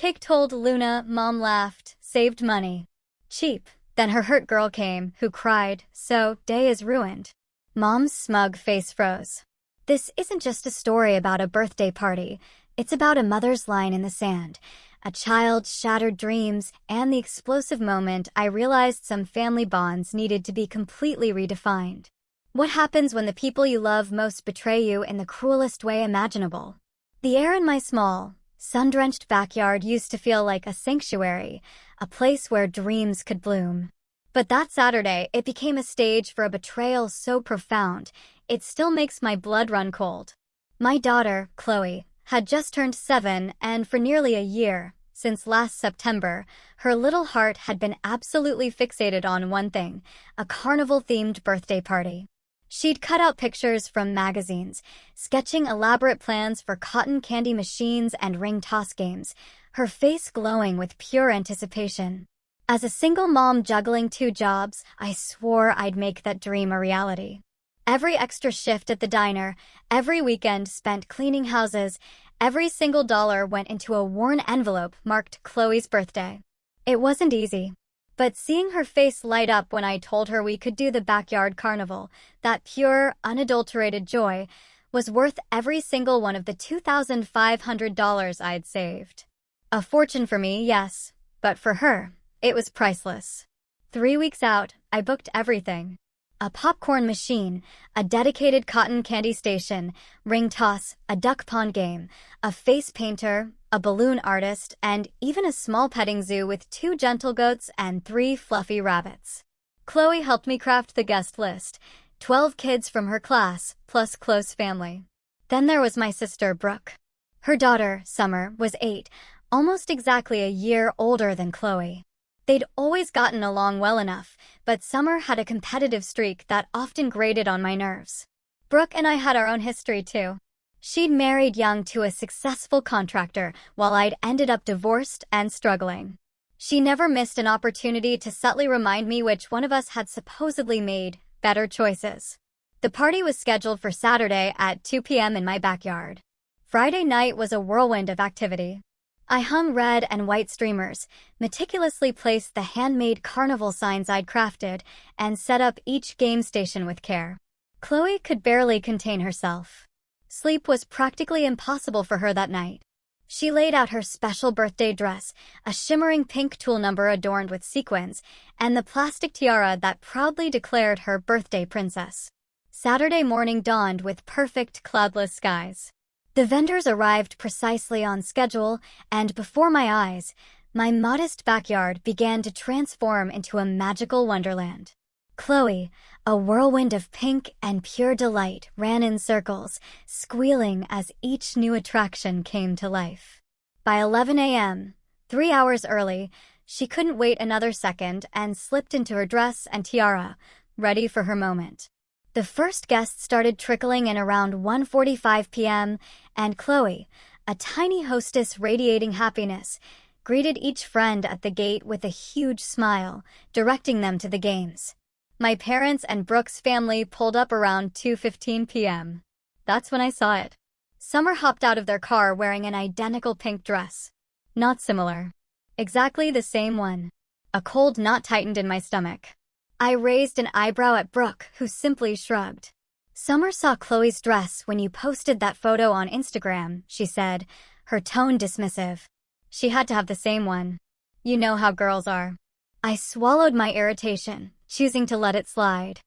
Cake told Luna, Mom laughed, saved money. Cheap. Then her hurt girl came, who cried, so, day is ruined. Mom's smug face froze. This isn't just a story about a birthday party. It's about a mother's line in the sand, a child's shattered dreams, and the explosive moment I realized some family bonds needed to be completely redefined. What happens when the people you love most betray you in the cruelest way imaginable? The air in my small, sun-drenched backyard used to feel like a sanctuary, a place where dreams could bloom. But that Saturday, it became a stage for a betrayal so profound, it still makes my blood run cold. My daughter, Chloe, had just turned 7, and for nearly a year, since last September, her little heart had been absolutely fixated on one thing, a carnival-themed birthday party. She'd cut out pictures from magazines, sketching elaborate plans for cotton candy machines and ring toss games, her face glowing with pure anticipation. As a single mom juggling 2 jobs, I swore I'd make that dream a reality. Every extra shift at the diner, every weekend spent cleaning houses, every single dollar went into a worn envelope marked Chloe's birthday. It wasn't easy. But seeing her face light up when I told her we could do the backyard carnival, that pure, unadulterated joy, was worth every single one of the $2,500 I'd saved. A fortune for me, yes, but for her, it was priceless. 3 weeks out, I booked everything. A popcorn machine, a dedicated cotton candy station, ring toss, a duck pond game, a face painter, a balloon artist, and even a small petting zoo with 2 gentle goats and 3 fluffy rabbits. Chloe helped me craft the guest list, 12 kids from her class, plus close family. Then there was my sister, Brooke. Her daughter, Summer, was 8, almost exactly a year older than Chloe. They'd always gotten along well enough, but Summer had a competitive streak that often grated on my nerves. Brooke and I had our own history too. She'd married young to a successful contractor, while I'd ended up divorced and struggling. She never missed an opportunity to subtly remind me which one of us had supposedly made better choices. The party was scheduled for Saturday at 2 p.m. in my backyard. Friday night was a whirlwind of activity. I hung red and white streamers, meticulously placed the handmade carnival signs I'd crafted, and set up each game station with care. Chloe could barely contain herself. Sleep was practically impossible for her that night. She laid out her special birthday dress, a shimmering pink tulle number adorned with sequins, and the plastic tiara that proudly declared her birthday princess. Saturday morning dawned with perfect cloudless skies. The vendors arrived precisely on schedule, and before my eyes, my modest backyard began to transform into a magical wonderland. Chloe, a whirlwind of pink and pure delight, ran in circles, squealing as each new attraction came to life. By 11 a.m., 3 hours early, she couldn't wait another second and slipped into her dress and tiara, ready for her moment. The first guests started trickling in around 1:45 p.m., and Chloe, a tiny hostess radiating happiness, greeted each friend at the gate with a huge smile, directing them to the games. My parents and Brooke's family pulled up around 2:15 p.m. That's when I saw it. Summer hopped out of their car wearing an identical pink dress. Not similar. Exactly the same one. A cold knot tightened in my stomach. I raised an eyebrow at Brooke, who simply shrugged. Summer saw Chloe's dress when you posted that photo on Instagram, she said, her tone dismissive. She had to have the same one. You know how girls are. I swallowed my irritation, choosing to let it slide.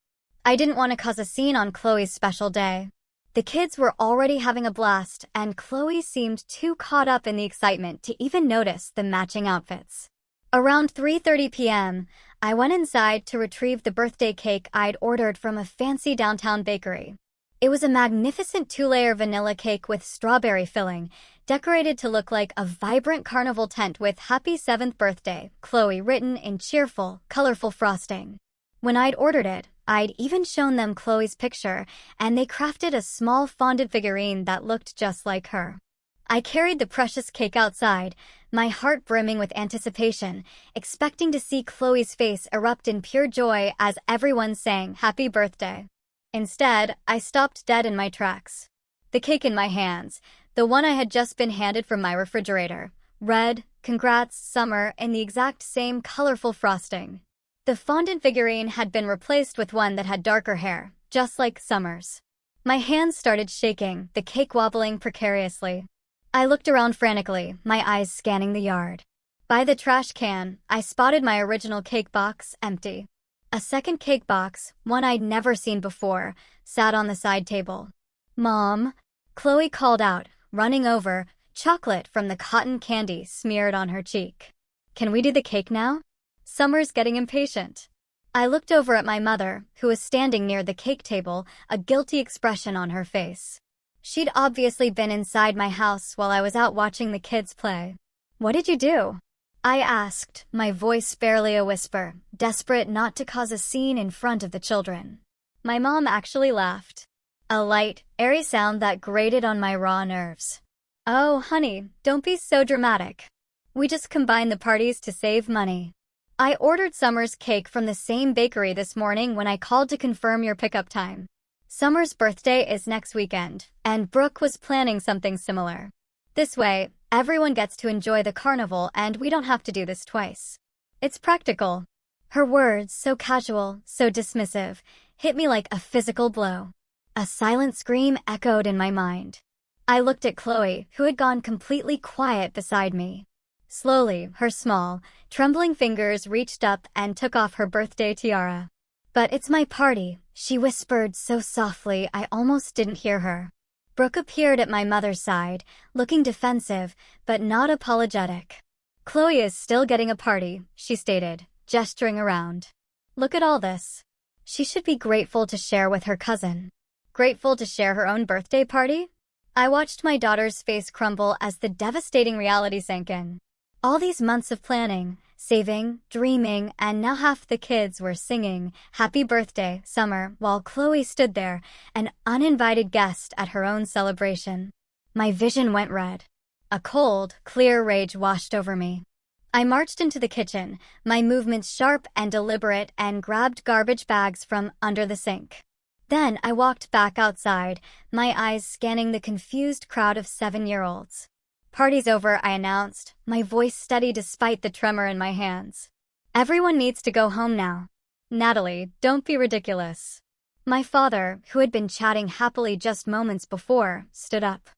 I didn't want to cause a scene on Chloe's special day. The kids were already having a blast, and Chloe seemed too caught up in the excitement to even notice the matching outfits. Around 3:30 p.m., I went inside to retrieve the birthday cake I'd ordered from a fancy downtown bakery. It was a magnificent 2-layer vanilla cake with strawberry filling, decorated to look like a vibrant carnival tent with "Happy 7th Birthday, Chloe" written in cheerful, colorful frosting. When I'd ordered it, I'd even shown them Chloe's picture, and they crafted a small fondant figurine that looked just like her. I carried the precious cake outside, my heart brimming with anticipation, expecting to see Chloe's face erupt in pure joy as everyone sang "Happy Birthday." Instead, I stopped dead in my tracks. The cake in my hands, the one I had just been handed from my refrigerator, red, "Congrats, Summer," in the exact same colorful frosting. The fondant figurine had been replaced with one that had darker hair, just like Summer's. My hands started shaking, the cake wobbling precariously. I looked around frantically, my eyes scanning the yard. By the trash can, I spotted my original cake box, empty. A second cake box, one I'd never seen before, sat on the side table. "Mom," Chloe called out, running over, chocolate from the cotton candy smeared on her cheek. "Can we do the cake now?" Summer's getting impatient. I looked over at my mother, who was standing near the cake table, a guilty expression on her face. She'd obviously been inside my house while I was out watching the kids play. "What did you do?" I asked, my voice barely a whisper, desperate not to cause a scene in front of the children. My mom actually laughed. A light, airy sound that grated on my raw nerves. "Oh, honey, don't be so dramatic. We just combined the parties to save money. I ordered Summer's cake from the same bakery this morning when I called to confirm your pickup time. Summer's birthday is next weekend, and Brooke was planning something similar. This way, everyone gets to enjoy the carnival and we don't have to do this twice. It's practical." Her words, so casual, so dismissive, hit me like a physical blow. A silent scream echoed in my mind. I looked at Chloe, who had gone completely quiet beside me. Slowly, her small, trembling fingers reached up and took off her birthday tiara. "But it's my party," she whispered so softly I almost didn't hear her. Brooke appeared at my mother's side, looking defensive, but not apologetic. "Chloe is still getting a party," she stated, gesturing around. "Look at all this. She should be grateful to share with her cousin." Grateful to share her own birthday party? I watched my daughter's face crumble as the devastating reality sank in. All these months of planning, saving, dreaming, and now half the kids were singing "Happy Birthday, Summer," while Chloe stood there, an uninvited guest at her own celebration. My vision went red. A cold, clear rage washed over me. I marched into the kitchen, my movements sharp and deliberate, and grabbed garbage bags from under the sink. Then I walked back outside, my eyes scanning the confused crowd of 7-year-olds. "Party's over," I announced, my voice steady despite the tremor in my hands. "Everyone needs to go home now." "Natalie, don't be ridiculous." My father, who had been chatting happily just moments before, stood up.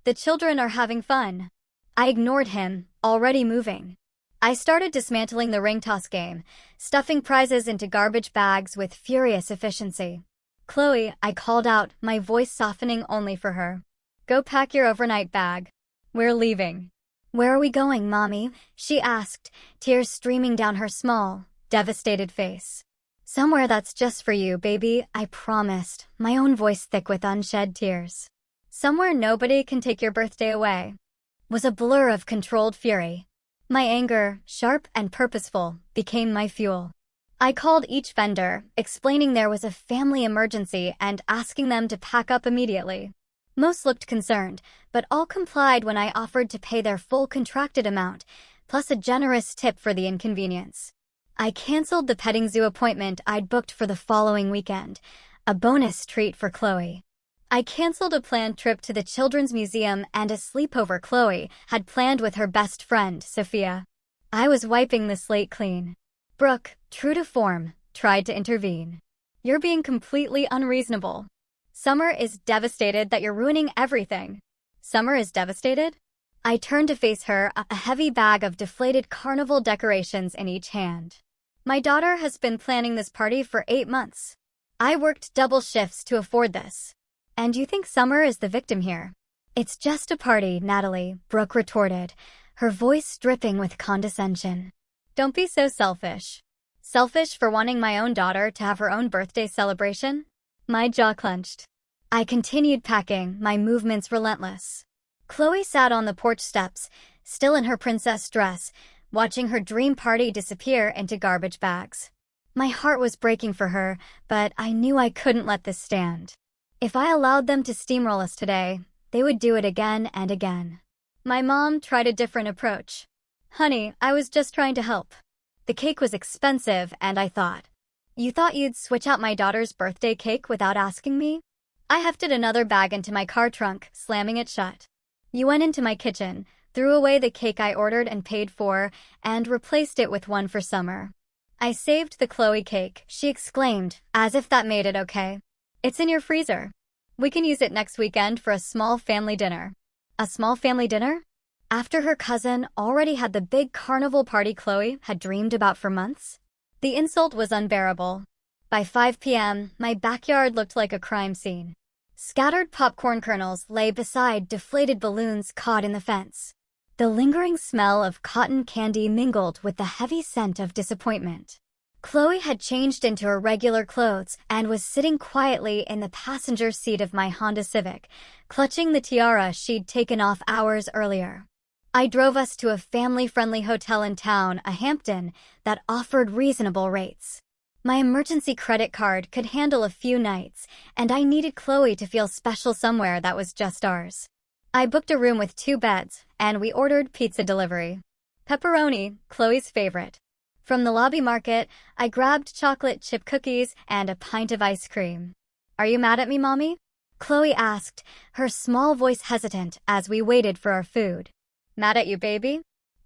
"The children are having fun." I ignored him, already moving. I started dismantling the ring toss game, stuffing prizes into garbage bags with furious efficiency. "Chloe," I called out, my voice softening only for her. "Go pack your overnight bag. We're leaving." "Where are we going, Mommy?" she asked, tears streaming down her small, devastated face. "Somewhere that's just for you, baby," I promised, my own voice thick with unshed tears. "Somewhere nobody can take your birthday away." Was a blur of controlled fury. My anger, sharp and purposeful, became my fuel. I called each vendor, explaining there was a family emergency and asking them to pack up immediately. Most looked concerned, but all complied when I offered to pay their full contracted amount, plus a generous tip for the inconvenience. I canceled the petting zoo appointment I'd booked for the following weekend, a bonus treat for Chloe. I canceled a planned trip to the Children's Museum and a sleepover Chloe had planned with her best friend, Sophia. I was wiping the slate clean. Brooke, true to form, tried to intervene. "You're being completely unreasonable. Summer is devastated that you're ruining everything." "Summer is devastated?" I turned to face her, a heavy bag of deflated carnival decorations in each hand. "My daughter has been planning this party for 8 months. I worked double shifts to afford this. And you think Summer is the victim here?" "It's just a party, Natalie," Brooke retorted, her voice dripping with condescension. "Don't be so selfish." "Selfish for wanting my own daughter to have her own birthday celebration?" My jaw clenched. I continued packing, my movements relentless. Chloe sat on the porch steps, still in her princess dress, watching her dream party disappear into garbage bags. My heart was breaking for her, but I knew I couldn't let this stand. If I allowed them to steamroll us today, they would do it again and again. My mom tried a different approach. "Honey, I was just trying to help. The cake was expensive, and I thought, you thought you'd switch out my daughter's birthday cake without asking me?" I hefted another bag into my car trunk, slamming it shut. "You went into my kitchen, threw away the cake I ordered and paid for, and replaced it with one for Summer. "I saved the Chloe cake," she exclaimed, as if that made it okay. "It's in your freezer. We can use it next weekend for a small family dinner." A small family dinner? After her cousin already had the big carnival party Chloe had dreamed about for months? The insult was unbearable. By 5 p.m., my backyard looked like a crime scene. Scattered popcorn kernels lay beside deflated balloons caught in the fence. The lingering smell of cotton candy mingled with the heavy scent of disappointment. Chloe had changed into her regular clothes and was sitting quietly in the passenger seat of my Honda Civic, clutching the tiara she'd taken off hours earlier. I drove us to a family-friendly hotel in town, a Hampton, that offered reasonable rates. My emergency credit card could handle a few nights, and I needed Chloe to feel special somewhere that was just ours. I booked a room with 2 beds, and we ordered pizza delivery. Pepperoni, Chloe's favorite. From the lobby market, I grabbed chocolate chip cookies and a pint of ice cream. "Are you mad at me, Mommy?" Chloe asked, her small voice hesitant as we waited for our food. "Mad at you, baby?"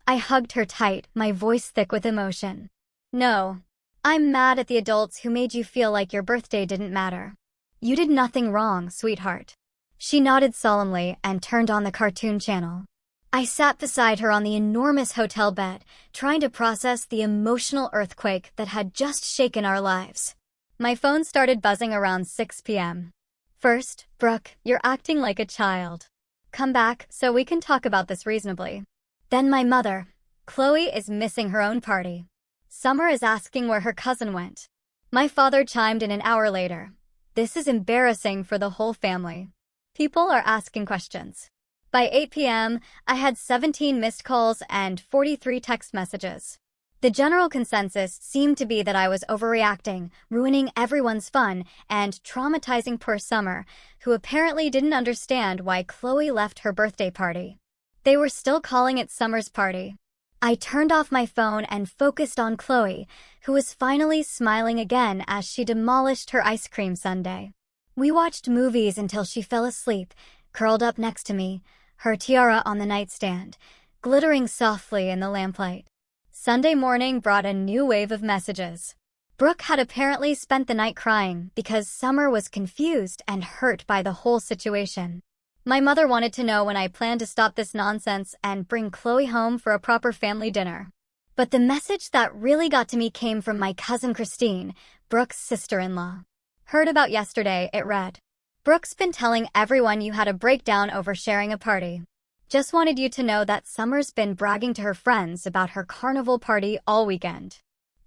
I hugged her tight, my voice thick with emotion. "No. I'm mad at the adults who made you feel like your birthday didn't matter. You did nothing wrong, sweetheart." She nodded solemnly and turned on the cartoon channel. I sat beside her on the enormous hotel bed, trying to process the emotional earthquake that had just shaken our lives. My phone started buzzing around 6 p.m. "First, Brooke, you're acting like a child. Come back so we can talk about this reasonably." Then my mother, "Chloe is missing her own party. Summer is asking where her cousin went." My father chimed in an hour later. "This is embarrassing for the whole family. People are asking questions." By 8 p.m., I had 17 missed calls and 43 text messages. The general consensus seemed to be that I was overreacting, ruining everyone's fun, and traumatizing poor Summer, who apparently didn't understand why Chloe left her birthday party. They were still calling it Summer's party. I turned off my phone and focused on Chloe, who was finally smiling again as she demolished her ice cream sundae. We watched movies until she fell asleep, curled up next to me, her tiara on the nightstand, glittering softly in the lamplight. Sunday morning brought a new wave of messages. Brooke had apparently spent the night crying because Summer was confused and hurt by the whole situation. My mother wanted to know when I planned to stop this nonsense and bring Chloe home for a proper family dinner. But the message that really got to me came from my cousin Christine, Brooke's sister-in-law. "Heard about yesterday," it read. "Brooke's been telling everyone you had a breakdown over sharing a party. Just wanted you to know that Summer's been bragging to her friends about her carnival party all weekend.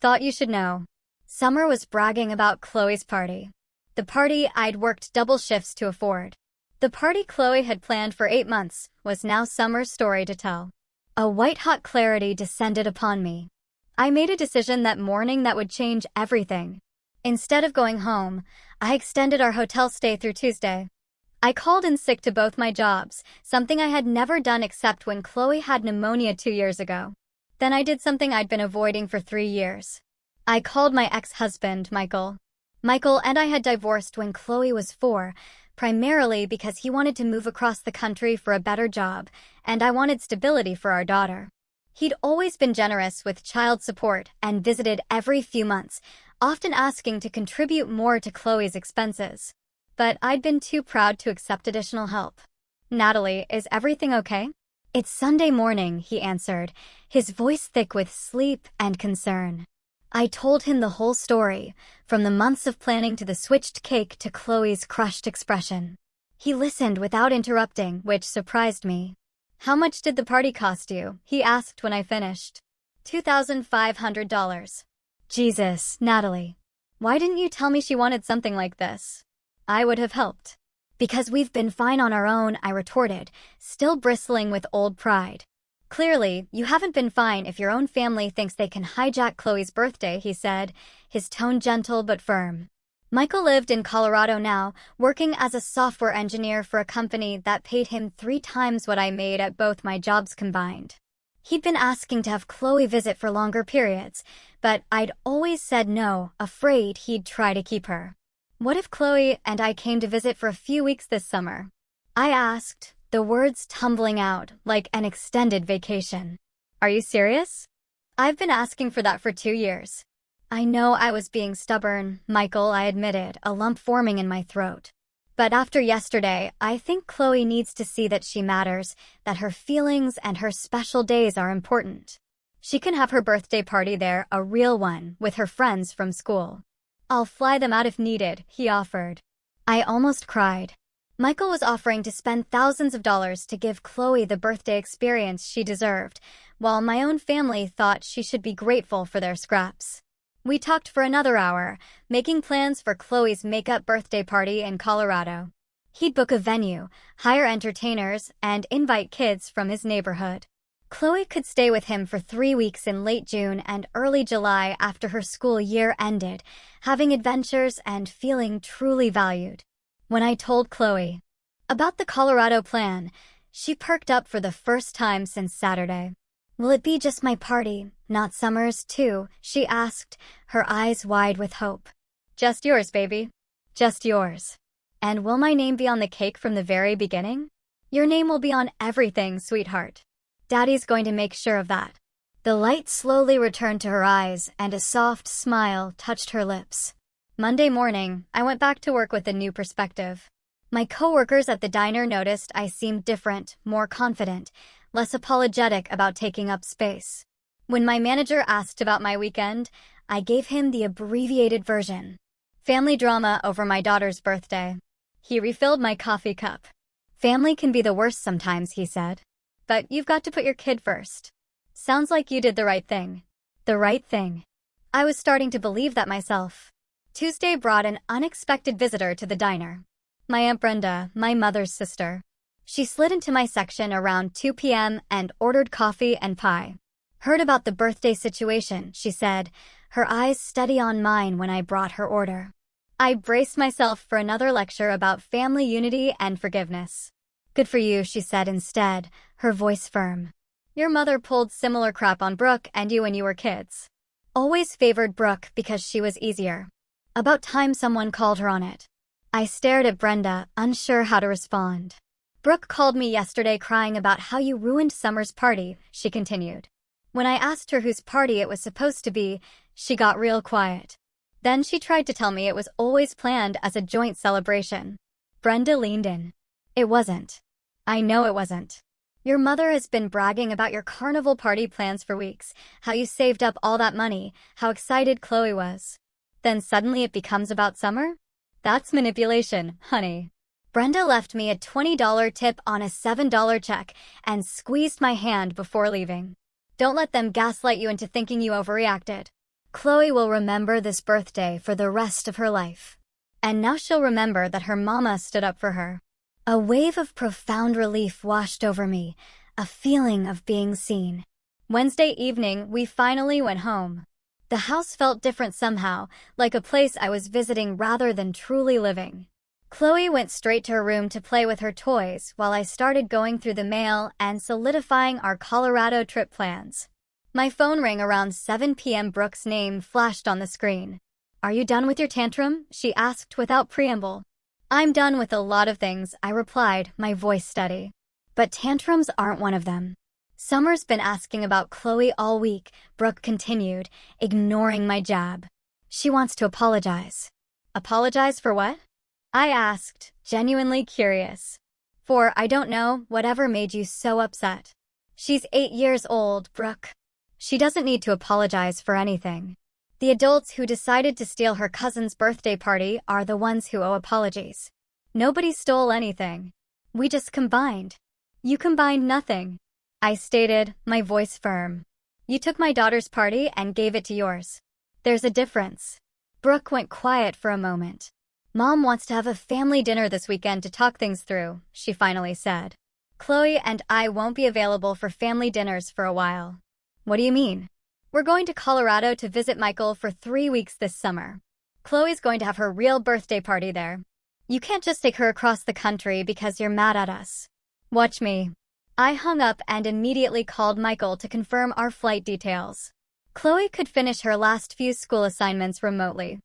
Thought you should know." Summer was bragging about Chloe's party. The party I'd worked double shifts to afford. The party Chloe had planned for 8 months was now Summer's story to tell. A white-hot clarity descended upon me. I made a decision that morning that would change everything. Instead of going home, I extended our hotel stay through Tuesday. I called in sick to both my jobs, something I had never done except when Chloe had pneumonia 2 years ago. Then I did something I'd been avoiding for 3 years. I called my ex-husband, Michael. Michael and I had divorced when Chloe was 4, primarily because he wanted to move across the country for a better job, and I wanted stability for our daughter. He'd always been generous with child support and visited every few months, often asking to contribute more to Chloe's expenses. But I'd been too proud to accept additional help. "Natalie, is everything okay?" "It's Sunday morning," he answered, his voice thick with sleep and concern. I told him the whole story, from the months of planning to the switched cake to Chloe's crushed expression. He listened without interrupting, which surprised me. "How much did the party cost you?" he asked when I finished. $2,500. "Jesus, Natalie. Why didn't you tell me she wanted something like this? I would have helped." "Because we've been fine on our own," I retorted, still bristling with old pride. "Clearly, you haven't been fine if your own family thinks they can hijack Chloe's birthday," he said, his tone gentle but firm. Michael lived in Colorado now, working as a software engineer for a company that paid him 3 times what I made at both my jobs combined. He'd been asking to have Chloe visit for longer periods, but I'd always said no, afraid he'd try to keep her. "What if Chloe and I came to visit for a few weeks this summer?" I asked, the words tumbling out like an extended vacation. Are you serious? I've been asking for that for 2 years. I know I was being stubborn, Michael, I admitted, a lump forming in my throat. But after yesterday, I think Chloe needs to see that she matters, that her feelings and her special days are important. She can have her birthday party there, a real one, with her friends from school. I'll fly them out if needed, he offered. I almost cried. Michael was offering to spend thousands of dollars to give Chloe the birthday experience she deserved, while my own family thought she should be grateful for their scraps. We talked for another hour, making plans for Chloe's makeup birthday party in Colorado. He'd book a venue, hire entertainers, and invite kids from his neighborhood. Chloe could stay with him for 3 weeks in late June and early July after her school year ended, having adventures and feeling truly valued. When I told Chloe about the Colorado plan, she perked up for the first time since Saturday. Will it be just my party, not Summer's too? She asked, her eyes wide with hope. Just yours, baby. Just yours. And will my name be on the cake from the very beginning? Your name will be on everything, sweetheart. Daddy's going to make sure of that. The light slowly returned to her eyes and a soft smile touched her lips. Monday morning, I went back to work with a new perspective. My coworkers at the diner noticed I seemed different, more confident, less apologetic about taking up space. When my manager asked about my weekend, I gave him the abbreviated version. Family drama over my daughter's birthday. He refilled my coffee cup. Family can be the worst sometimes, he said. But you've got to put your kid first. Sounds like you did the right thing. The right thing. I was starting to believe that myself. Tuesday brought an unexpected visitor to the diner. My Aunt Brenda, my mother's sister. She slid into my section around 2 p.m. and ordered coffee and pie. Heard about the birthday situation, she said, her eyes steady on mine when I brought her order. I braced myself for another lecture about family unity and forgiveness. Good for you, she said instead, her voice firm. Your mother pulled similar crap on Brooke and you when you were kids. Always favored Brooke because she was easier. About time someone called her on it. I stared at Brenda, unsure how to respond. Brooke called me yesterday crying about how you ruined Summer's party, she continued. When I asked her whose party it was supposed to be, she got real quiet. Then she tried to tell me it was always planned as a joint celebration. Brenda leaned in. It wasn't. I know it wasn't. Your mother has been bragging about your carnival party plans for weeks, how you saved up all that money, how excited Chloe was. Then suddenly it becomes about Summer? That's manipulation, honey. Brenda left me a $20 tip on a $7 check and squeezed my hand before leaving. Don't let them gaslight you into thinking you overreacted. Chloe will remember this birthday for the rest of her life. And now she'll remember that her mama stood up for her. A wave of profound relief washed over me, a feeling of being seen. Wednesday evening, we finally went home. The house felt different somehow, like a place I was visiting rather than truly living. Chloe went straight to her room to play with her toys while I started going through the mail and solidifying our Colorado trip plans. My phone rang around 7 p.m. Brooke's name flashed on the screen. Are you done with your tantrum? She asked without preamble. I'm done with a lot of things, I replied, my voice steady. But tantrums aren't one of them. Summer's been asking about Chloe all week, Brooke continued, ignoring my jab. She wants to apologize. Apologize for what? I asked, genuinely curious. For, I don't know, whatever made you so upset. She's 8 years old, Brooke. She doesn't need to apologize for anything. The adults who decided to steal her cousin's birthday party are the ones who owe apologies. Nobody stole anything. We just combined. You combined nothing. I stated, my voice firm. You took my daughter's party and gave it to yours. There's a difference. Brooke went quiet for a moment. Mom wants to have a family dinner this weekend to talk things through, she finally said. Chloe and I won't be available for family dinners for a while. What do you mean? We're going to Colorado to visit Michael for 3 weeks this summer. Chloe's going to have her real birthday party there. You can't just take her across the country because you're mad at us. Watch me. I hung up and immediately called Michael to confirm our flight details. Chloe could finish her last few school assignments remotely.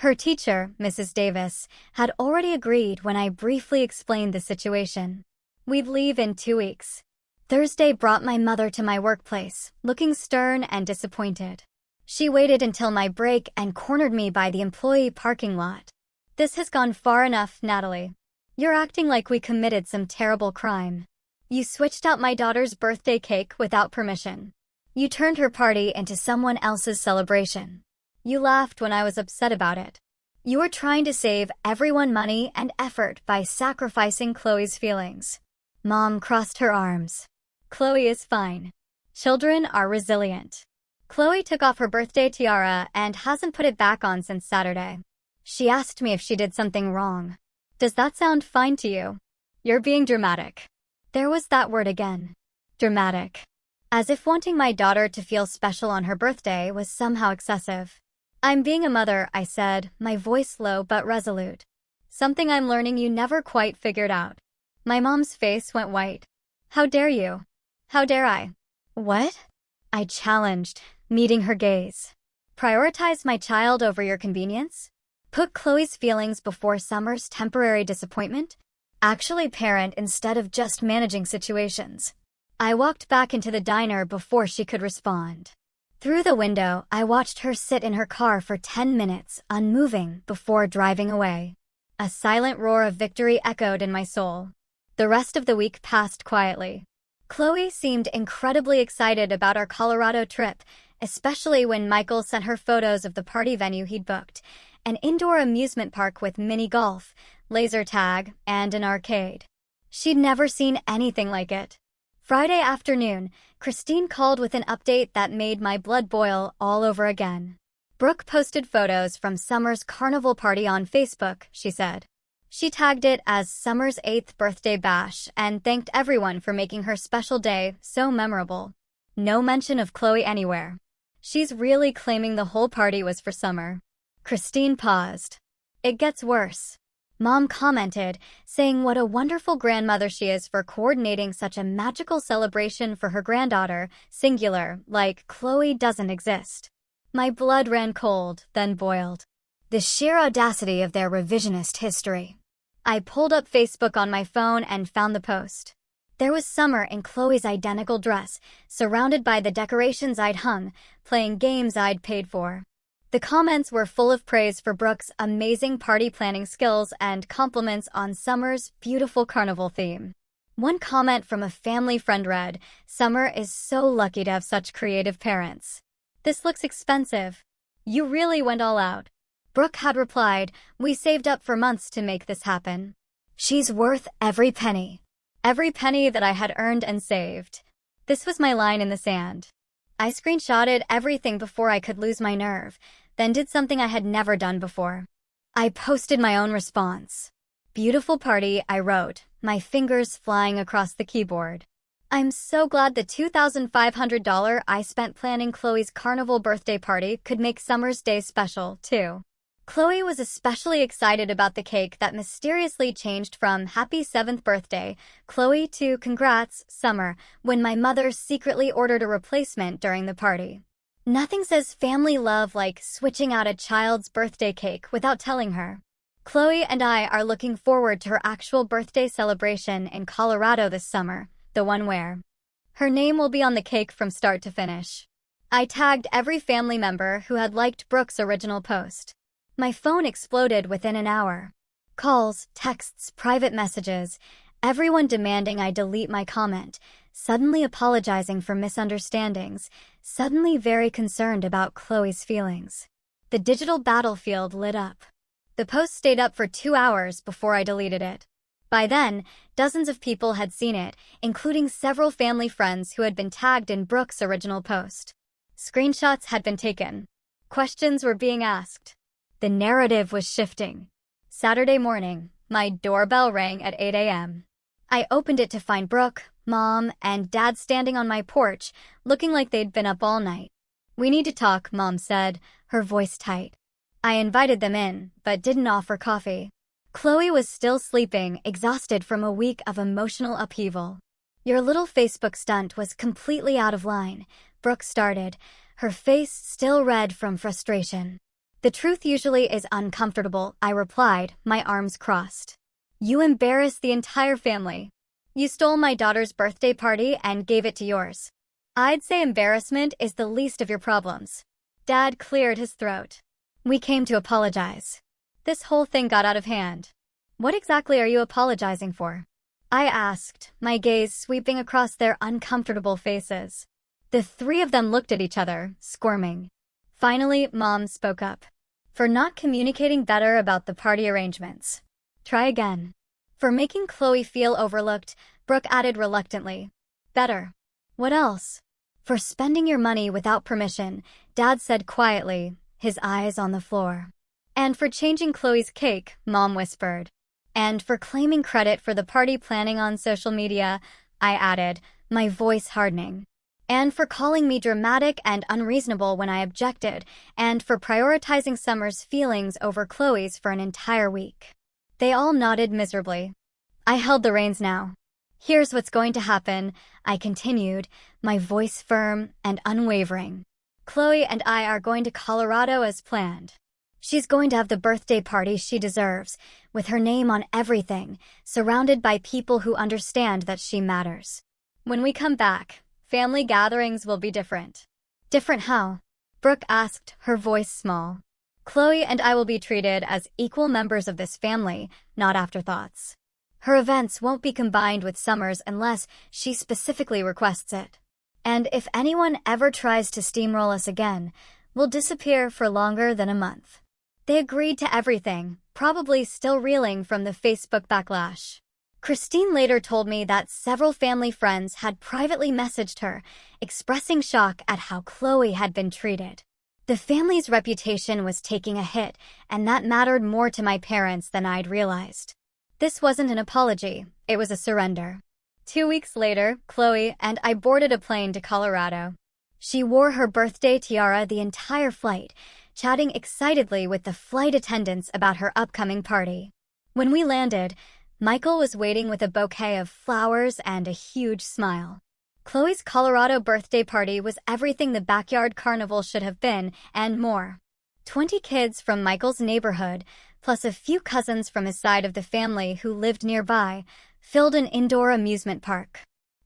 Her teacher, Mrs. Davis, had already agreed when I briefly explained the situation. We'd leave in 2 weeks. Thursday brought my mother to my workplace, looking stern and disappointed. She waited until my break and cornered me by the employee parking lot. This has gone far enough, Natalie. You're acting like we committed some terrible crime. You switched out my daughter's birthday cake without permission. You turned her party into someone else's celebration. You laughed when I was upset about it. You were trying to save everyone money and effort by sacrificing Chloe's feelings. Mom crossed her arms. Chloe is fine. Children are resilient. Chloe took off her birthday tiara and hasn't put it back on since Saturday. She asked me if she did something wrong. Does that sound fine to you? You're being dramatic. There was that word again. Dramatic. As if wanting my daughter to feel special on her birthday was somehow excessive. I'm being a mother, I said, my voice low but resolute. Something I'm learning you never quite figured out. My mom's face went white. How dare you? How dare I? What? I challenged, meeting her gaze. Prioritize my child over your convenience? Put Chloe's feelings before Summer's temporary disappointment? Actually parent instead of just managing situations. I walked back into the diner before she could respond. Through the window, I watched her sit in her car for 10 minutes, unmoving, before driving away. A silent roar of victory echoed in my soul. The rest of the week passed quietly. Chloe seemed incredibly excited about our Colorado trip, especially when Michael sent her photos of the party venue he'd booked, an indoor amusement park with mini golf, laser tag, and an arcade. She'd never seen anything like it. Friday afternoon, Christine called with an update that made my blood boil all over again. Brooke posted photos from Summer's carnival party on Facebook, she said. She tagged it as Summer's 8th birthday bash and thanked everyone for making her special day so memorable. No mention of Chloe anywhere. She's really claiming the whole party was for Summer. Christine paused. It gets worse. Mom commented, saying what a wonderful grandmother she is for coordinating such a magical celebration for her granddaughter, singular, like Chloe doesn't exist. My blood ran cold, then boiled. The sheer audacity of their revisionist history. I pulled up Facebook on my phone and found the post. There was Summer in Chloe's identical dress, surrounded by the decorations I'd hung, playing games I'd paid for. The comments were full of praise for Brooke's amazing party planning skills and compliments on Summer's beautiful carnival theme. One comment from a family friend read, "Summer is so lucky to have such creative parents. This looks expensive. You really went all out." Brooke had replied, "We saved up for months to make this happen. She's worth every penny. Every penny that I had earned and saved." This was my line in the sand. I screenshotted everything before I could lose my nerve, then did something I had never done before. I posted my own response. "Beautiful party," I wrote, my fingers flying across the keyboard. "I'm so glad the $2,500 I spent planning Chloe's carnival birthday party could make Summer's day special, too." Chloe was especially excited about the cake that mysteriously changed from "Happy 7th birthday, Chloe" to "Congrats, Summer," when my mother secretly ordered a replacement during the party. Nothing says family love like switching out a child's birthday cake without telling her. Chloe and I are looking forward to her actual birthday celebration in Colorado this summer, the one where her name will be on the cake from start to finish. I tagged every family member who had liked Brooke's original post. My phone exploded within an hour. Calls, texts, private messages, everyone demanding I delete my comment, suddenly apologizing for misunderstandings, suddenly very concerned about Chloe's feelings. The digital battlefield lit up. The post stayed up for 2 hours before I deleted it. By then, dozens of people had seen it, including several family friends who had been tagged in Brooke's original post. Screenshots had been taken. Questions were being asked. The narrative was shifting. Saturday morning, my doorbell rang at 8 a.m. I opened it to find Brooke, Mom, and Dad standing on my porch, looking like they'd been up all night. "We need to talk," Mom said, her voice tight. I invited them in, but didn't offer coffee. Chloe was still sleeping, exhausted from a week of emotional upheaval. "Your little Facebook stunt was completely out of line," Brooke started, her face still red from frustration. "The truth usually is uncomfortable," I replied, my arms crossed. "You embarrassed the entire family. You stole my daughter's birthday party and gave it to yours. I'd say embarrassment is the least of your problems. Dad cleared his throat. We came to apologize. This whole thing got out of hand. What exactly are you apologizing for? I asked, my gaze sweeping across their uncomfortable faces. The three of them looked at each other, squirming. Finally, Mom spoke up. For not communicating better about the party arrangements. Try again. For making Chloe feel overlooked, Brooke added reluctantly. Better. What else? For spending your money without permission, Dad said quietly, his eyes on the floor. And for changing Chloe's cake, Mom whispered. And for claiming credit for the party planning on social media, I added, my voice hardening. And for calling me dramatic and unreasonable when I objected, and for prioritizing Summer's feelings over Chloe's for an entire week. They all nodded miserably. I held the reins now. Here's what's going to happen, I continued, my voice firm and unwavering. Chloe and I are going to Colorado as planned. She's going to have the birthday party she deserves, with her name on everything, surrounded by people who understand that she matters. When we come back, family gatherings will be different. Different how? Brooke asked, her voice small. Chloe and I will be treated as equal members of this family, not afterthoughts. Her events won't be combined with Summer's unless she specifically requests it. And if anyone ever tries to steamroll us again, we'll disappear for longer than a month. They agreed to everything, probably still reeling from the Facebook backlash. Christine later told me that several family friends had privately messaged her, expressing shock at how Chloe had been treated. The family's reputation was taking a hit, and that mattered more to my parents than I'd realized. This wasn't an apology, it was a surrender. 2 weeks later, Chloe and I boarded a plane to Colorado. She wore her birthday tiara the entire flight, chatting excitedly with the flight attendants about her upcoming party. When we landed, Michael was waiting with a bouquet of flowers and a huge smile. Chloe's Colorado birthday party was everything the backyard carnival should have been, and more. 20 kids from Michael's neighborhood, plus a few cousins from his side of the family who lived nearby, filled an indoor amusement park.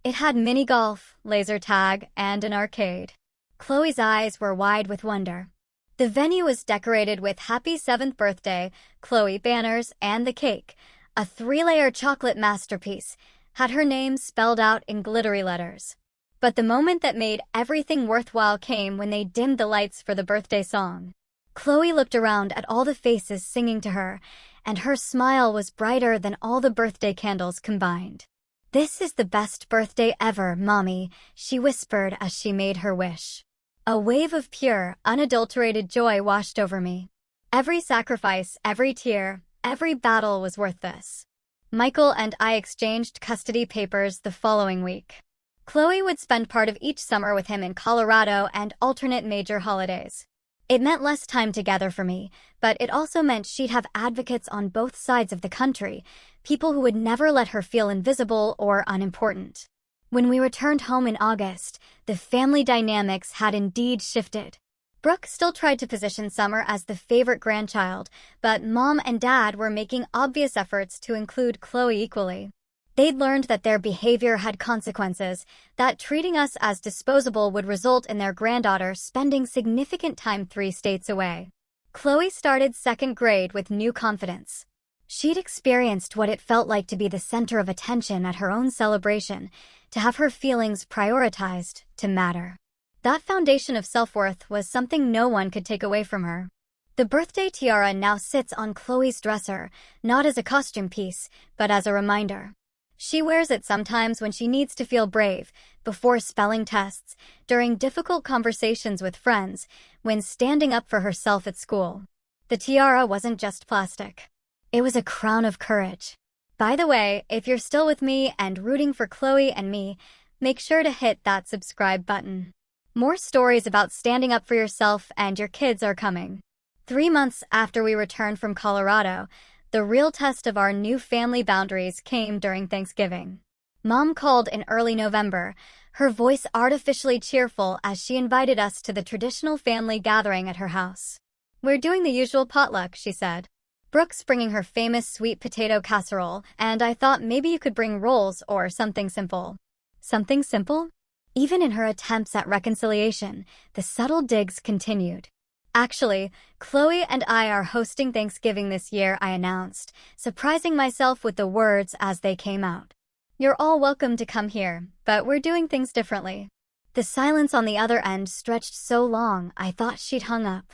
It had mini golf, laser tag, and an arcade. Chloe's eyes were wide with wonder. The venue was decorated with Happy 7th Birthday, Chloe banners, and the cake, a 3-layer chocolate masterpiece, had her name spelled out in glittery letters. But the moment that made everything worthwhile came when they dimmed the lights for the birthday song. Chloe looked around at all the faces singing to her, and her smile was brighter than all the birthday candles combined. This is the best birthday ever, Mommy, she whispered as she made her wish. A wave of pure, unadulterated joy washed over me. Every sacrifice, every tear, every battle was worth this. Michael and I exchanged custody papers the following week. Chloe would spend part of each summer with him in Colorado and alternate major holidays. It meant less time together for me, but it also meant she'd have advocates on both sides of the country, people who would never let her feel invisible or unimportant. When we returned home in August, the family dynamics had indeed shifted. Brooke still tried to position Summer as the favorite grandchild, but Mom and Dad were making obvious efforts to include Chloe equally. They'd learned that their behavior had consequences, that treating us as disposable would result in their granddaughter spending significant time 3 states away. Chloe started 2nd grade with new confidence. She'd experienced what it felt like to be the center of attention at her own celebration, to have her feelings prioritized, to matter. That foundation of self-worth was something no one could take away from her. The birthday tiara now sits on Chloe's dresser, not as a costume piece, but as a reminder. She wears it sometimes when she needs to feel brave, before spelling tests, during difficult conversations with friends, when standing up for herself at school. The tiara wasn't just plastic. It was a crown of courage. By the way, if you're still with me and rooting for Chloe and me, make sure to hit that subscribe button. More stories about standing up for yourself and your kids are coming. 3 months after we returned from Colorado, the real test of our new family boundaries came during Thanksgiving. Mom called in early November, her voice artificially cheerful as she invited us to the traditional family gathering at her house. We're doing the usual potluck, she said. Brooke's bringing her famous sweet potato casserole, and I thought maybe you could bring rolls or something simple. Something simple? Even in her attempts at reconciliation, the subtle digs continued. Actually, Chloe and I are hosting Thanksgiving this year, I announced, surprising myself with the words as they came out. You're all welcome to come here, but we're doing things differently. The silence on the other end stretched so long I thought she'd hung up.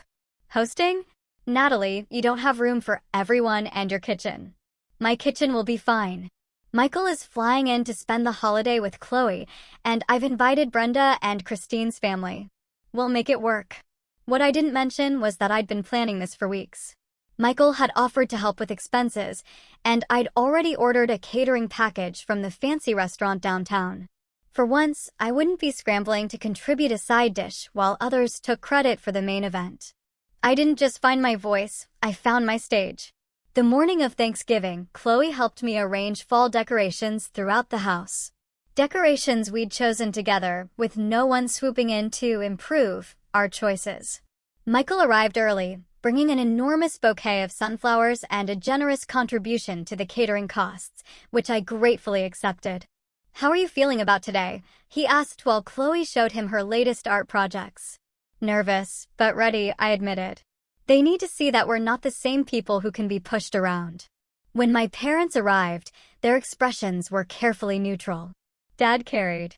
Hosting? Natalie, you don't have room for everyone and your kitchen. My kitchen will be fine. Michael is flying in to spend the holiday with Chloe, and I've invited Brenda and Christine's family. We'll make it work. What I didn't mention was that I'd been planning this for weeks. Michael had offered to help with expenses, and I'd already ordered a catering package from the fancy restaurant downtown. For once, I wouldn't be scrambling to contribute a side dish while others took credit for the main event. I didn't just find my voice, I found my stage. The morning of Thanksgiving, Chloe helped me arrange fall decorations throughout the house. Decorations we'd chosen together, with no one swooping in to improve our choices. Michael arrived early, bringing an enormous bouquet of sunflowers and a generous contribution to the catering costs, which I gratefully accepted. How are you feeling about today? He asked while Chloe showed him her latest art projects. Nervous, but ready, I admitted. They need to see that we're not the same people who can be pushed around. When my parents arrived, their expressions were carefully neutral. Dad carried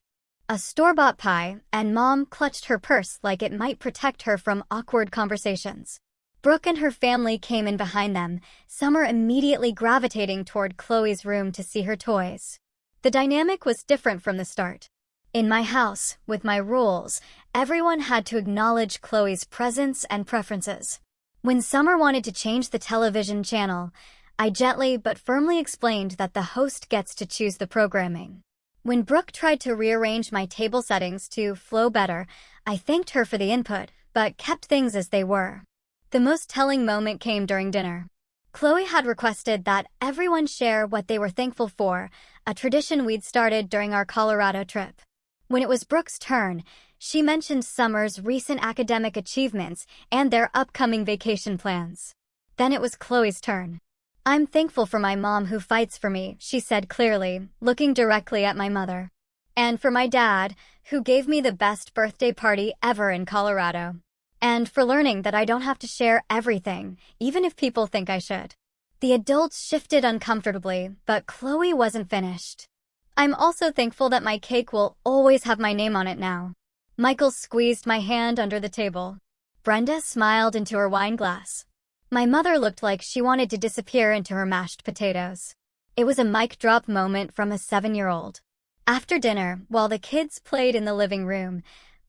a store-bought pie, and Mom clutched her purse like it might protect her from awkward conversations. Brooke and her family came in behind them, Summer immediately gravitating toward Chloe's room to see her toys. The dynamic was different from the start. In my house, with my rules, everyone had to acknowledge Chloe's presence and preferences. When Summer wanted to change the television channel, I gently but firmly explained that the host gets to choose the programming. When Brooke tried to rearrange my table settings to flow better, I thanked her for the input, but kept things as they were. The most telling moment came during dinner. Chloe had requested that everyone share what they were thankful for, a tradition we'd started during our Colorado trip. When it was Brooke's turn, she mentioned Summer's recent academic achievements and their upcoming vacation plans. Then it was Chloe's turn. I'm thankful for my mom who fights for me, she said clearly, looking directly at my mother. And for my dad, who gave me the best birthday party ever in Colorado. And for learning that I don't have to share everything, even if people think I should. The adults shifted uncomfortably, but Chloe wasn't finished. I'm also thankful that my cake will always have my name on it now. Michael squeezed my hand under the table. Brenda smiled into her wine glass. My mother looked like she wanted to disappear into her mashed potatoes. It was a mic drop moment from a 7-year-old. After dinner, while the kids played in the living room,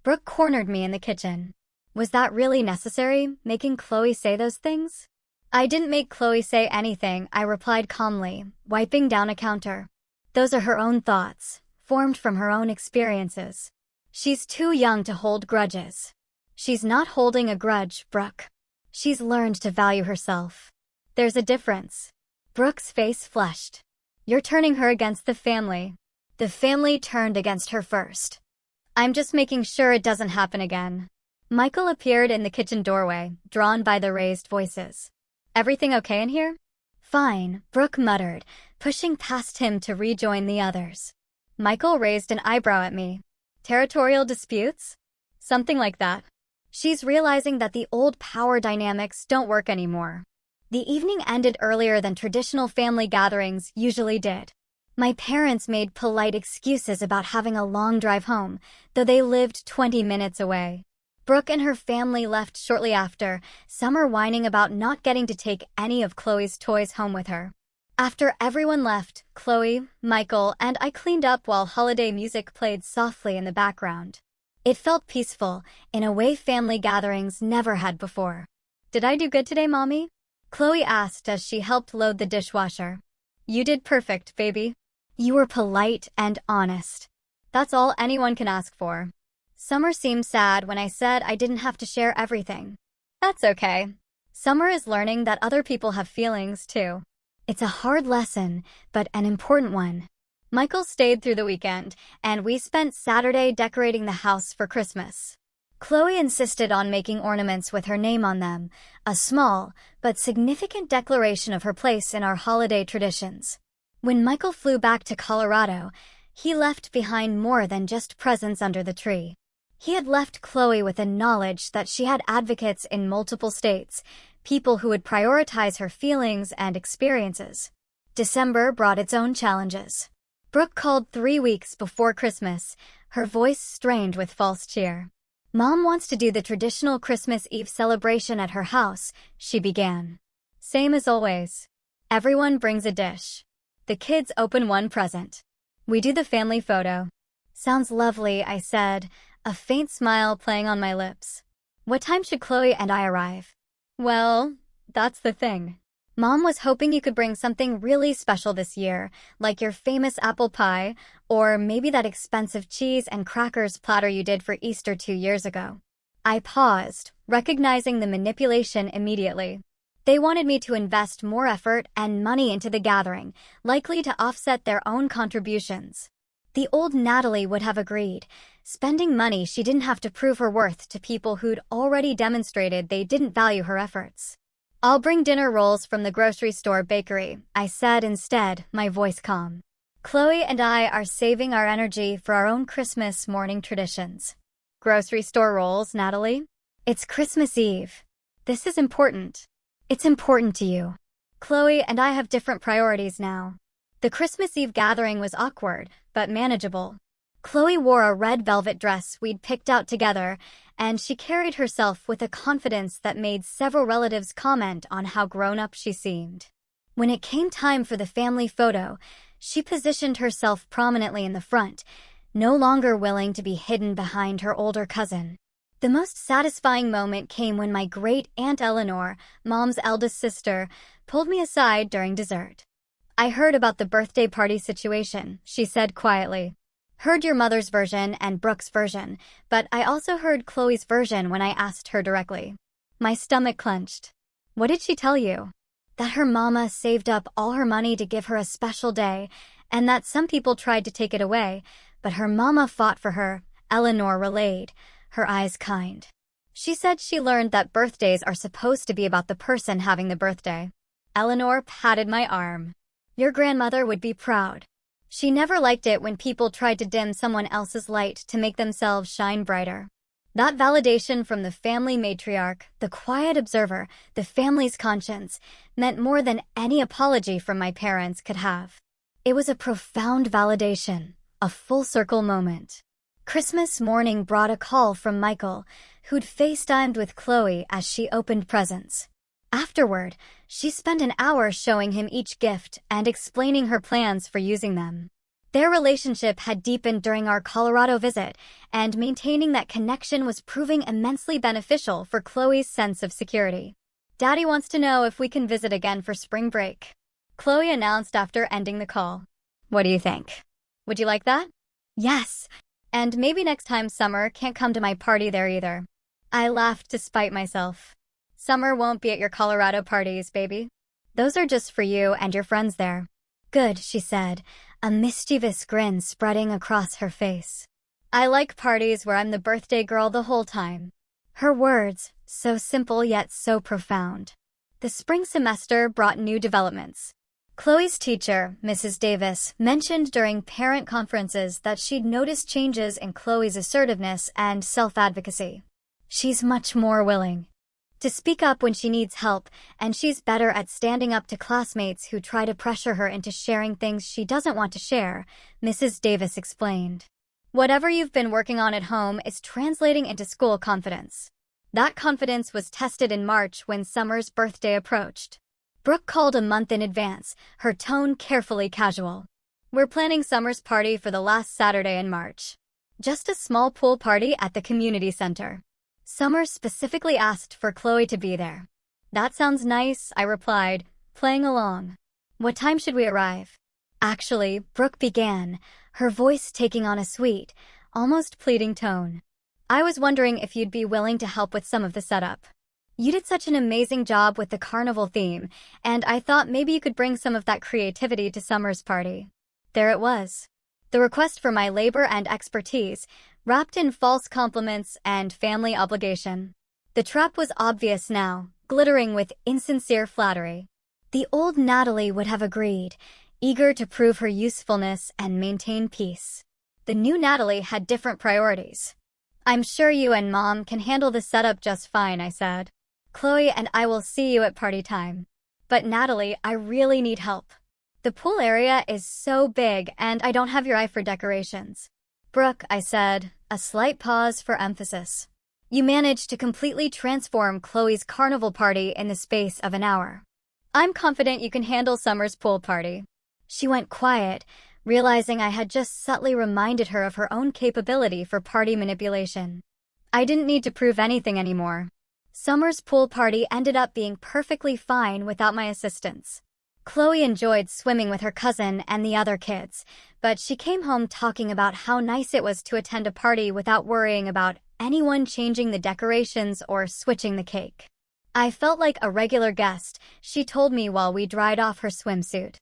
Brooke cornered me in the kitchen. Was that really necessary, making Chloe say those things? I didn't make Chloe say anything, I replied calmly, wiping down a counter. Those are her own thoughts, formed from her own experiences. She's too young to hold grudges. She's not holding a grudge, Brooke. She's learned to value herself. There's a difference. Brooke's face flushed. You're turning her against the family. The family turned against her first. I'm just making sure it doesn't happen again. Michael appeared in the kitchen doorway, drawn by the raised voices. Everything okay in here? Fine, Brooke muttered, pushing past him to rejoin the others. Michael raised an eyebrow at me. Territorial disputes? Something like that. She's realizing that the old power dynamics don't work anymore. The evening ended earlier than traditional family gatherings usually did. My parents made polite excuses about having a long drive home, though they lived 20 minutes away. Brooke and her family left shortly after, Summer whining about not getting to take any of Chloe's toys home with her. After everyone left, Chloe, Michael, and I cleaned up while holiday music played softly in the background. It felt peaceful, in a way family gatherings never had before. Did I do good today, Mommy? Chloe asked as she helped load the dishwasher. You did perfect, baby. You were polite and honest. That's all anyone can ask for. Summer seemed sad when I said I didn't have to share everything. That's okay. Summer is learning that other people have feelings, too. It's a hard lesson, but an important one. Michael stayed through the weekend, and we spent Saturday decorating the house for Christmas. Chloe insisted on making ornaments with her name on them, a small but significant declaration of her place in our holiday traditions. When Michael flew back to Colorado, he left behind more than just presents under the tree. He had left Chloe with a knowledge that she had advocates in multiple states, people who would prioritize her feelings and experiences. December brought its own challenges. Brooke called 3 weeks before Christmas, her voice strained with false cheer. "Mom wants to do the traditional Christmas Eve celebration at her house," she began. "Same as always. Everyone brings a dish. The kids open one present. We do the family photo." "Sounds lovely," I said, a faint smile playing on my lips. "What time should Chloe and I arrive?" "Well, that's the thing. Mom was hoping you could bring something really special this year, like your famous apple pie, or maybe that expensive cheese and crackers platter you did for Easter 2 years ago." I paused, recognizing the manipulation immediately. They wanted me to invest more effort and money into the gathering, likely to offset their own contributions. The old Natalie would have agreed. Spending money she didn't have to prove her worth to people who'd already demonstrated they didn't value her efforts. "I'll bring dinner rolls from the grocery store bakery," I said instead, my voice calm. "Chloe and I are saving our energy for our own Christmas morning traditions." "Grocery store rolls, Natalie? It's Christmas Eve. This is important." "It's important to you. Chloe and I have different priorities now." The Christmas Eve gathering was awkward, but manageable. Chloe wore a red velvet dress we'd picked out together, and she carried herself with a confidence that made several relatives comment on how grown-up she seemed. When it came time for the family photo, she positioned herself prominently in the front, no longer willing to be hidden behind her older cousin. The most satisfying moment came when my great-aunt Eleanor, Mom's eldest sister, pulled me aside during dessert. "I heard about the birthday party situation," she said quietly. "Heard your mother's version and Brooke's version, but I also heard Chloe's version when I asked her directly." My stomach clenched. "What did she tell you?" "That her mama saved up all her money to give her a special day, and that some people tried to take it away, but her mama fought for her," Eleanor relayed, her eyes kind. "She said she learned that birthdays are supposed to be about the person having the birthday." Eleanor patted my arm. "Your grandmother would be proud. She never liked it when people tried to dim someone else's light to make themselves shine brighter." That validation from the family matriarch, the quiet observer, the family's conscience, meant more than any apology from my parents could have. It was a profound validation, a full-circle moment. Christmas morning brought a call from Michael, who'd FaceTimed with Chloe as she opened presents. Afterward, she spent an hour showing him each gift and explaining her plans for using them. Their relationship had deepened during our Colorado visit, and maintaining that connection was proving immensely beneficial for Chloe's sense of security. "Daddy wants to know if we can visit again for spring break," Chloe announced after ending the call. "What do you think? Would you like that?" "Yes. And maybe next time Summer can't come to my party there either." I laughed to spite myself. "Summer won't be at your Colorado parties, baby. Those are just for you and your friends there." "Good," she said, a mischievous grin spreading across her face. "I like parties where I'm the birthday girl the whole time." Her words, so simple yet so profound. The spring semester brought new developments. Chloe's teacher, Mrs. Davis, mentioned during parent conferences that she'd noticed changes in Chloe's assertiveness and self-advocacy. "She's much more willing to speak up when she needs help, and she's better at standing up to classmates who try to pressure her into sharing things she doesn't want to share," Mrs. Davis explained. "Whatever you've been working on at home is translating into school confidence." That confidence was tested in March when Summer's birthday approached. Brooke called a month in advance, her tone carefully casual. "We're planning Summer's party for the last Saturday in March. Just a small pool party at the community center. Summer specifically asked for Chloe to be there." "That sounds nice," I replied, playing along. "What time should we arrive?" "Actually," Brooke began, her voice taking on a sweet, almost pleading tone, "I was wondering if you'd be willing to help with some of the setup. You did such an amazing job with the carnival theme, and I thought maybe you could bring some of that creativity to Summer's party." There it was. The request for my labor and expertise, wrapped in false compliments and family obligation. The trap was obvious now, glittering with insincere flattery. The old Natalie would have agreed, eager to prove her usefulness and maintain peace. The new Natalie had different priorities. "I'm sure you and Mom can handle the setup just fine," I said. "Chloe and I will see you at party time. But Natalie, I really need help. The pool area is so big and I don't have your eye for decorations." "Brooke," I said, a slight pause for emphasis. "You managed to completely transform Chloe's carnival party in the space of an hour. I'm confident you can handle Summer's pool party." She went quiet, realizing I had just subtly reminded her of her own capability for party manipulation. I didn't need to prove anything anymore. Summer's pool party ended up being perfectly fine without my assistance. Chloe enjoyed swimming with her cousin and the other kids, but she came home talking about how nice it was to attend a party without worrying about anyone changing the decorations or switching the cake. "I felt like a regular guest," she told me while we dried off her swimsuit.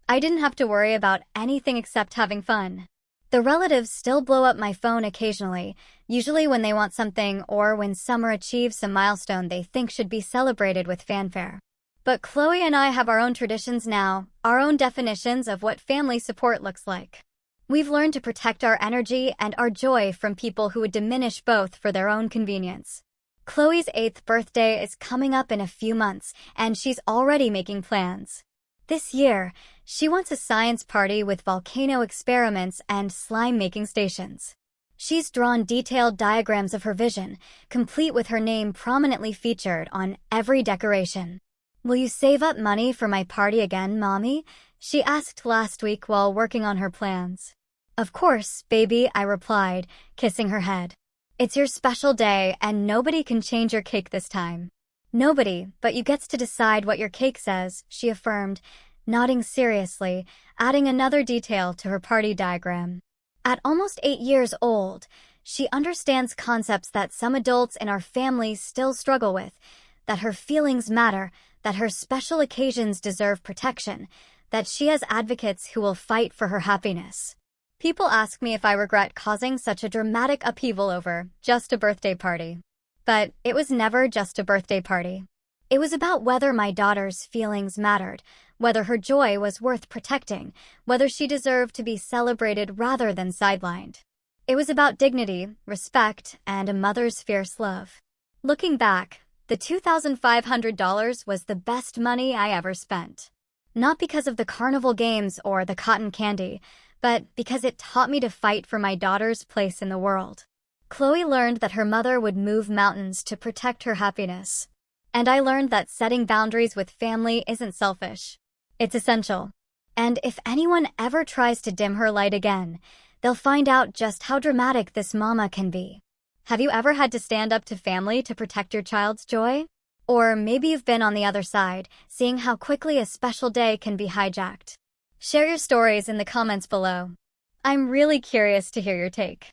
"I didn't have to worry about anything except having fun." The relatives still blow up my phone occasionally, usually when they want something or when Summer achieves some milestone they think should be celebrated with fanfare. But Chloe and I have our own traditions now, our own definitions of what family support looks like. We've learned to protect our energy and our joy from people who would diminish both for their own convenience. Chloe's 8th birthday is coming up in a few months, and she's already making plans. This year, she wants a science party with volcano experiments and slime-making stations. She's drawn detailed diagrams of her vision, complete with her name prominently featured on every decoration. "Will you save up money for my party again, Mommy?" she asked last week while working on her plans. "Of course, baby," I replied, kissing her head. "It's your special day, and nobody can change your cake this time." "Nobody, but you gets to decide what your cake says," she affirmed, nodding seriously, adding another detail to her party diagram. At almost 8 years old, she understands concepts that some adults in our family still struggle with, that her feelings matter, that her special occasions deserve protection, that she has advocates who will fight for her happiness. People ask me if I regret causing such a dramatic upheaval over just a birthday party. But it was never just a birthday party. It was about whether my daughter's feelings mattered, whether her joy was worth protecting, whether she deserved to be celebrated rather than sidelined. It was about dignity, respect, and a mother's fierce love. Looking back, the $2,500 was the best money I ever spent. Not because of the carnival games or the cotton candy, but because it taught me to fight for my daughter's place in the world. Chloe learned that her mother would move mountains to protect her happiness. And I learned that setting boundaries with family isn't selfish. It's essential. And if anyone ever tries to dim her light again, they'll find out just how dramatic this mama can be. Have you ever had to stand up to family to protect your child's joy? Or maybe you've been on the other side, seeing how quickly a special day can be hijacked. Share your stories in the comments below. I'm really curious to hear your take.